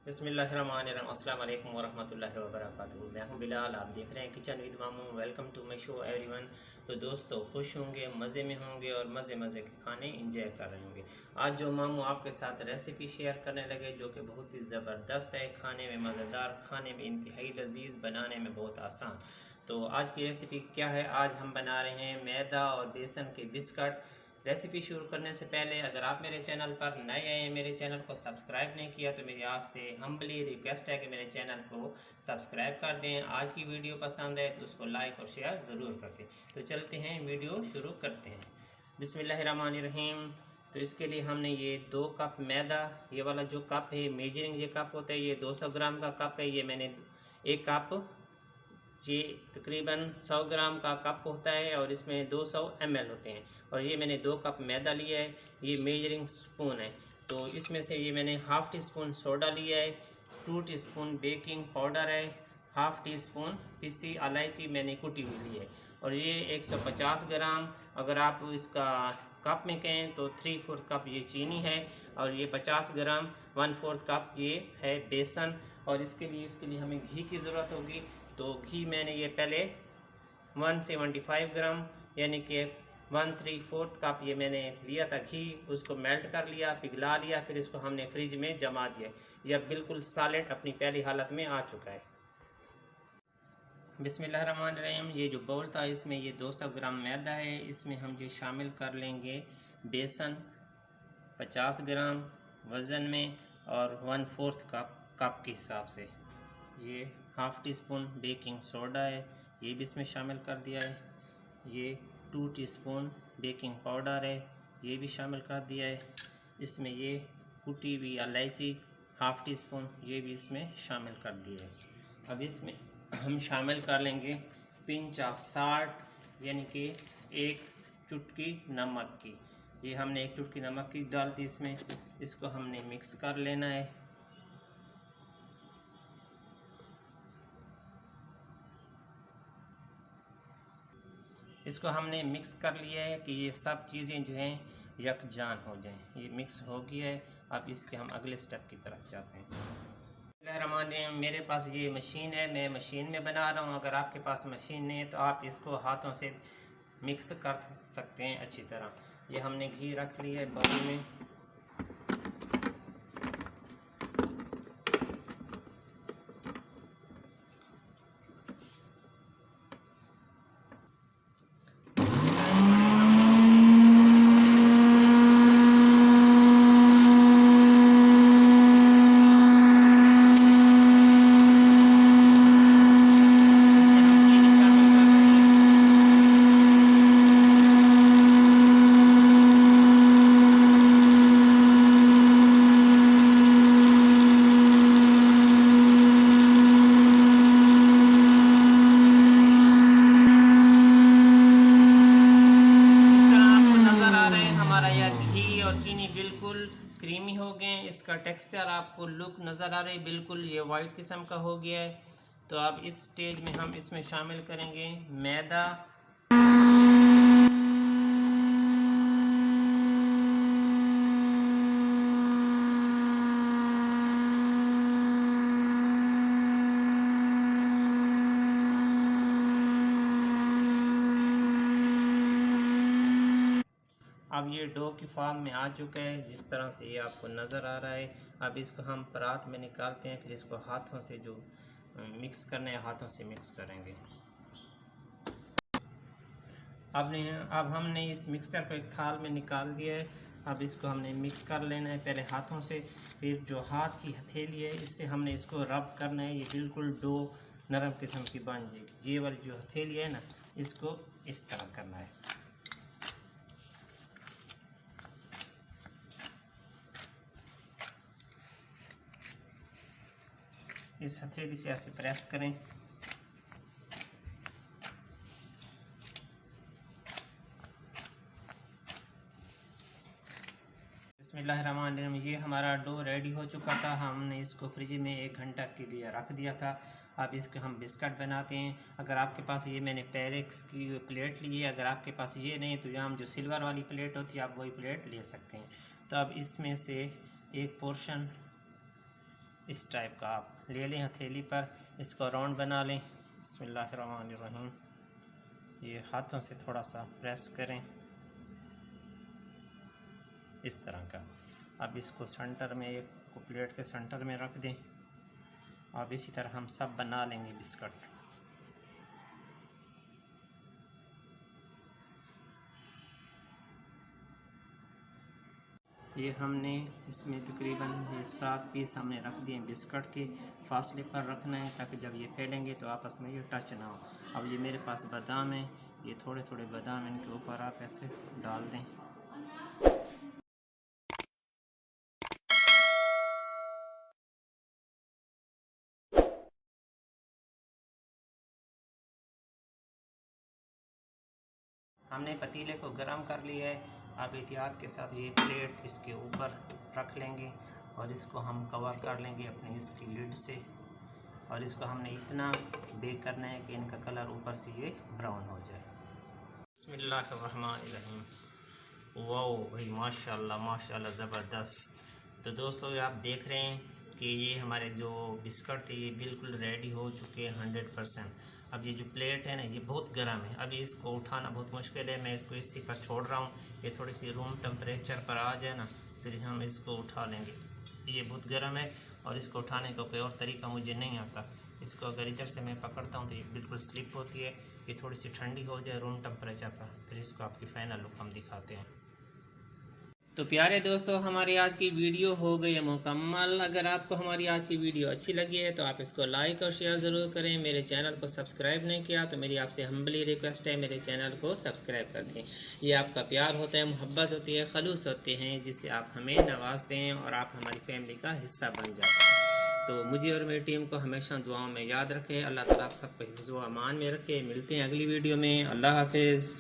बिस्मिल्लाहिर्रहमानिर्रहीम अस्सलाम वालेकुम वरहमतुल्लाहि वबरकातुहू। मैं हूं बिलाल, आप देख रहे हैं kitchen with Mamu. Welcome to my show everyone. तो दोस्तों, खुश होंगे, मज़े में होंगे और मज़े के खाने इंजॉय कर रहे होंगे। आज जो मामू आपके साथ रेसिपी शेयर करने लगे जो कि बहुत ही ज़बरदस्त है, खाने में मज़ेदार, खाने में इंतहाई लजीज, बनाने में बहुत आसान। तो आज की रेसिपी क्या है? आज हम बना रहे हैं मैदा और बेसन के बिस्किट। रेसिपी शुरू करने से पहले अगर आप मेरे चैनल पर नए हैं, मेरे चैनल को सब्सक्राइब नहीं किया, तो मेरी आपसे हम्बली रिक्वेस्ट है कि मेरे चैनल को सब्सक्राइब कर दें। आज की वीडियो पसंद है तो उसको लाइक और शेयर ज़रूर कर दें। तो चलते हैं, वीडियो शुरू करते हैं। बिस्मिल्लाहिर्रहमानिर्रहीम। तो इसके लिए हमने ये 2 कप मैदा, ये वाला जो कप है मेजरिंग ये कप होता है, ये 200 ग्राम का कप है। ये मैंने 1 कप, ये तकरीबन 100 ग्राम का कप होता है और इसमें 200 ml होते हैं। और ये मैंने 2 कप मैदा लिया है। ये मेजरिंग स्पून है, तो इसमें से ये मैंने हाफ़ टी स्पून सोडा लिया है, 2 टीस्पून बेकिंग पाउडर है, हाफ़ टी स्पून पिसी इलायची मैंने कुटी हुई ली है। और ये 150 ग्राम, अगर आप इसका कप में कहें तो 3/4 कप ये चीनी है। और ये 50 ग्राम 1/4 कप ये है बेसन। और इसके लिए हमें घी की ज़रूरत होगी। तो घी मैंने ये पहले 175 ग्राम यानी कि 1/3 कप ये मैंने लिया था घी, उसको मेल्ट कर लिया, पिघला लिया, फिर इसको हमने फ्रिज में जमा दिया। यह बिल्कुल सॉलिड अपनी पहली हालत में आ चुका है। बिस्मिल्लाहिर्रहमानिर्रहीम। ये जो बाउल था इसमें ये 200 ग्राम मैदा है, इसमें हम ये शामिल कर लेंगे बेसन 50 ग्राम वज़न में और 1/4 कप के हिसाब से। ये half tea spoon baking soda है, ये भी इसमें शामिल कर दिया है। ये 2 टीस्पून बेकिंग पाउडर है, ये भी शामिल कर दिया है। इसमें ये कुटी हुई इलायची हाफ़ टी स्पून, ये भी इसमें शामिल कर दिया है। अब इसमें हम शामिल कर लेंगे पिंच ऑफ साल्ट, यानी कि 1 चुटकी नमक की। ये हमने 1 चुटकी नमक की डाल दी इसमें। इसको हमने मिक्स कर लेना है। इसको हमने मिक्स कर लिया है कि ये सब चीज़ें जो हैं यकजान हो जाएं। ये मिक्स हो गया है। अब इसके हम अगले स्टेप की तरफ जाते हैं। रहमान, मेरे पास ये मशीन है, मैं मशीन में बना रहा हूँ। अगर आपके पास मशीन नहीं है तो आप इसको हाथों से मिक्स कर सकते हैं अच्छी तरह। ये हमने घी रख लिया है बाउल में। घी और चीनी बिल्कुल क्रीमी हो गए हैं। इसका टेक्सचर आपको लुक नज़र आ रही है, बिल्कुल ये वाइट किस्म का हो गया है। तो अब इस स्टेज में हम इसमें शामिल करेंगे मैदा। अब ये डो की फॉर्म में आ चुका है, जिस तरह से ये आपको नज़र आ रहा है। अब इसको हम परात में निकालते हैं, फिर इसको हाथों से जो मिक्स करने हैं हाथों से मिक्स करेंगे। अब हमने इस मिक्सचर को एक थाल में निकाल दिया है। अब इसको हमने मिक्स कर लेना है पहले हाथों से, फिर जो हाथ की हथेली है इससे हमने इसको रब करना है। ये बिल्कुल डो नरम किस्म की बन जाएगी। ये वाली जो हथेली है ना, इसको इस तरह करना है। इस हथेली से ऐसे प्रेस करें। बिस्मिल्लाहिर्रहमानिर्रहीम। ये हमारा डो रेडी हो चुका था। हमने इसको फ्रिज में 1 घंटा के लिए रख दिया था। अब इसके हम बिस्किट बनाते हैं। अगर आपके पास ये मैंने पेरेक्स की प्लेट ली है, अगर आपके पास ये नहीं तो यहाँ जो सिल्वर वाली प्लेट होती है आप वही प्लेट ले सकते हैं। तो अब इसमें से एक पोर्शन इस टाइप का आप ले लें हथेली पर, इसको राउंड बना लें। बिस्मिल्लाहिर्रहमानिर्रहीम। ये हाथों से थोड़ा सा प्रेस करें इस तरह का। अब इसको सेंटर में, एक को प्लेट के सेंटर में रख दें। अब इसी तरह हम सब बना लेंगे बिस्कुट। ये हमने इसमें तकरीबन ये 7 पीस हमने रख दिए बिस्कुट के। फासले पर रखना है ताकि जब ये फैलेंगे तो आपस में ये टच ना हो। अब ये मेरे पास बादाम है, ये थोड़े थोड़े बादाम इनके ऊपर आप ऐसे डाल दें। हमने पतीले को गर्म कर लिया है। आप एहतियात के साथ ये प्लेट इसके ऊपर रख लेंगे और इसको हम कवर कर लेंगे अपने इसकी लिड से। और इसको हमने इतना बेक करना है कि इनका कलर ऊपर से ये ब्राउन हो जाए। बिस्मिल्लाहिर्रहमानिर्रहीम। वाओ भाई, माशाल्लाह माशाल्लाह, ज़बरदस्त। तो दोस्तों ये आप देख रहे हैं कि ये हमारे जो बिस्कुट थे ये बिल्कुल रेडी हो चुके हैं 100%। अब ये जो प्लेट है ना ये बहुत गर्म है, अभी इसको उठाना बहुत मुश्किल है। मैं इसको इसी पर छोड़ रहा हूँ, ये थोड़ी सी रूम टेम्परेचर पर आ जाए ना फिर हम इसको उठा लेंगे। ये बहुत गर्म है और इसको उठाने का कोई और तरीका मुझे नहीं आता। इसको अगर इधर से मैं पकड़ता हूँ तो ये बिल्कुल स्लिप होती है। ये थोड़ी सी ठंडी हो जाए रूम टेम्परेचर पर, फिर इसको आपकी फ़ाइनल लुक हम दिखाते हैं। तो प्यारे दोस्तों, हमारी आज की वीडियो हो गई है मुकम्मल। अगर आपको हमारी आज की वीडियो अच्छी लगी है तो आप इसको लाइक और शेयर ज़रूर करें। मेरे चैनल को सब्सक्राइब नहीं किया तो मेरी आपसे हम्बली रिक्वेस्ट है, मेरे चैनल को सब्सक्राइब कर दें। ये आपका प्यार होता है, मोहब्बत होती है, खलूस होते हैं, जिससे आप हमें नवाजते हैं और आप हमारी फैमिली का हिस्सा बन जाते हैं। तो मुझे और मेरी टीम को हमेशा दुआओं में याद रखें। अल्लाह ताला आप सबको हिफ्ज़ व अमान में रखे। मिलते हैं अगली वीडियो में। अल्लाह हाफिज़।